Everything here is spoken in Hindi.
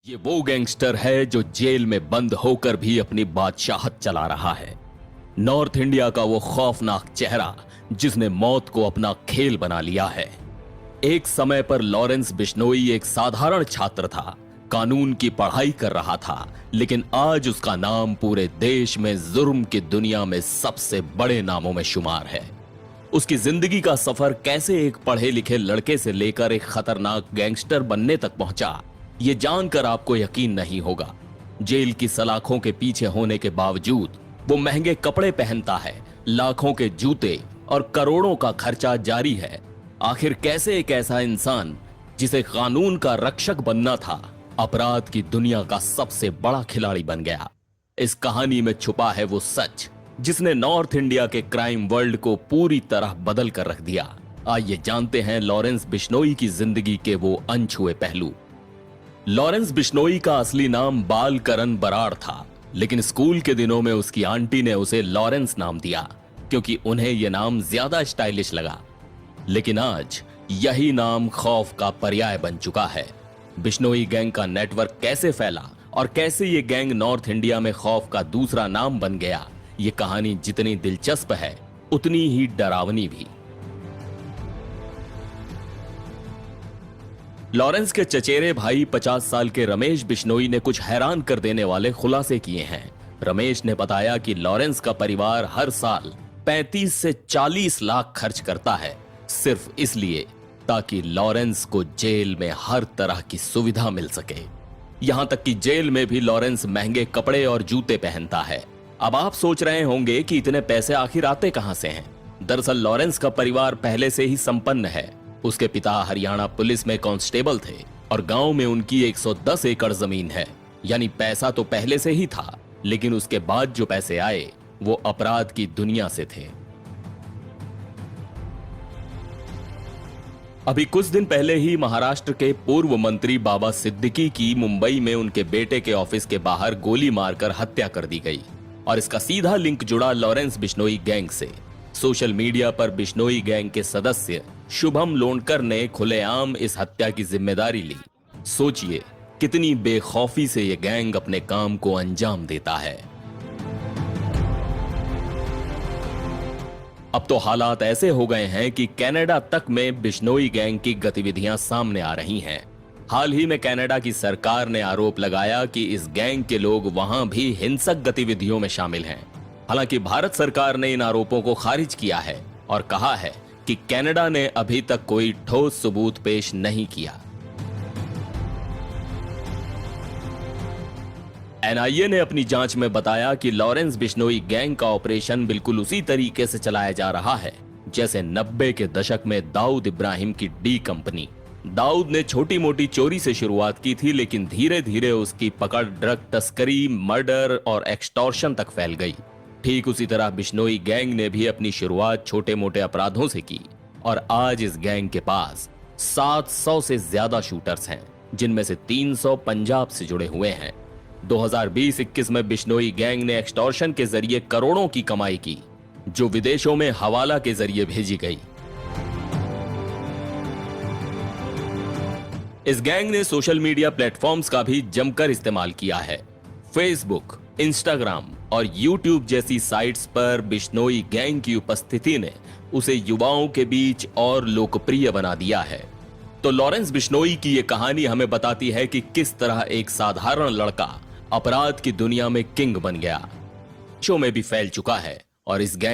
ये वो गैंगस्टर है जो जेल में बंद होकर भी अपनी बादशाहत चला रहा है। नॉर्थ इंडिया का वो खौफनाक चेहरा जिसने मौत को अपना खेल बना लिया है। एक समय पर लॉरेंस बिश्नोई एक साधारण छात्र था, कानून की पढ़ाई कर रहा था, लेकिन आज उसका नाम पूरे देश में जुर्म की दुनिया में सबसे बड़े नामों में शुमार है। उसकी जिंदगी का सफर कैसे एक पढ़े लिखे लड़के से लेकर एक खतरनाक गैंगस्टर बनने तक पहुंचा, ये जानकर आपको यकीन नहीं होगा। जेल की सलाखों के पीछे होने के बावजूद वो महंगे कपड़े पहनता है, लाखों के जूते और करोड़ों का खर्चा जारी है। आखिर कैसे एक ऐसा इंसान जिसे कानून का रक्षक बनना था, अपराध की दुनिया का सबसे बड़ा खिलाड़ी बन गया? इस कहानी में छुपा है वो सच जिसने नॉर्थ इंडिया के क्राइम वर्ल्ड को पूरी तरह बदल कर रख दिया। आइए जानते हैं लॉरेंस बिश्नोई की जिंदगी के वो अनछुए पहलू। लॉरेंस बिश्नोई का असली नाम बाल करण बराड़ था, लेकिन स्कूल के दिनों में उसकी आंटी ने उसे लॉरेंस नाम दिया क्योंकि उन्हें यह नाम ज्यादा स्टाइलिश लगा। लेकिन आज यही नाम खौफ का पर्याय बन चुका है। बिश्नोई गैंग का नेटवर्क कैसे फैला और कैसे ये गैंग नॉर्थ इंडिया में खौफ का दूसरा नाम बन गया, ये कहानी जितनी दिलचस्प है उतनी ही डरावनी भी। लॉरेंस के चचेरे भाई 50 साल के रमेश बिश्नोई ने कुछ हैरान कर देने वाले खुलासे किए हैं। रमेश ने बताया कि लॉरेंस का परिवार हर साल 35 से 40 लाख खर्च करता है, सिर्फ इसलिए ताकि लॉरेंस को जेल में हर तरह की सुविधा मिल सके। यहां तक कि जेल में भी लॉरेंस महंगे कपड़े और जूते पहनता है। अब आप सोच रहे होंगे कि इतने पैसे आखिर आते कहां से हैं? दरअसल लॉरेंस का परिवार पहले से ही संपन्न है। उसके पिता हरियाणा पुलिस में कांस्टेबल थे और गांव में उनकी 110 एकड़ जमीन है। यानी पैसा तो पहले से ही था, लेकिन उसके बाद जो पैसे आए वो अपराध की दुनिया से थे। अभी कुछ दिन पहले ही महाराष्ट्र के पूर्व मंत्री बाबा सिद्दीकी की मुंबई में उनके बेटे के ऑफिस के बाहर गोली मारकर हत्या कर दी गई और इसका सीधा लिंक जुड़ा लॉरेंस बिश्नोई गैंग से। सोशल मीडिया पर बिश्नोई गैंग के सदस्य शुभम लोणकर ने खुलेआम इस हत्या की जिम्मेदारी ली। सोचिए कितनी बेखौफी से यह गैंग अपने काम को अंजाम देता है। अब तो हालात ऐसे हो गए हैं कि कनाडा तक में बिश्नोई गैंग की गतिविधियां सामने आ रही हैं। हाल ही में कनाडा की सरकार ने आरोप लगाया कि इस गैंग के लोग वहां भी हिंसक गतिविधियों में शामिल हैं। हालांकि भारत सरकार ने इन आरोपों को खारिज किया है और कहा है कि कनाडा ने अभी तक कोई ठोस सबूत पेश नहीं किया। एनआईए ने अपनी जांच में बताया कि लॉरेंस बिश्नोई गैंग का ऑपरेशन बिल्कुल उसी तरीके से चलाया जा रहा है जैसे 90 के दशक में दाऊद इब्राहिम की डी कंपनी। दाऊद ने छोटी मोटी चोरी से शुरुआत की थी, लेकिन धीरे धीरे उसकी पकड़ ड्रग तस्करी, मर्डर और एक्सटॉर्शन तक फैल गई। ठीक उसी तरह बिश्नोई गैंग ने भी अपनी शुरुआत छोटे मोटे अपराधों से की और आज इस गैंग के पास 700 से ज्यादा शूटर्स हैं, जिनमें से 300 पंजाब से जुड़े हुए हैं। 2020-21 में बिश्नोई गैंग ने एक्सटॉर्शन के जरिए करोड़ों की कमाई की, जो विदेशों में हवाला के जरिए भेजी गई। इस गैंग ने सोशल मीडिया प्लेटफॉर्म्स का भी जमकर इस्तेमाल किया है। फेसबुक, इंस्टाग्राम और यूट्यूब जैसी साइट्स पर बिश्नोई गैंग की उपस्थिति ने उसे युवाओं के बीच और लोकप्रिय बना दिया है। तो लॉरेंस बिश्नोई की यह कहानी हमें बताती है कि किस तरह एक साधारण लड़का अपराध की दुनिया में किंग बन गया, शो में भी फैल चुका है और इस गैंग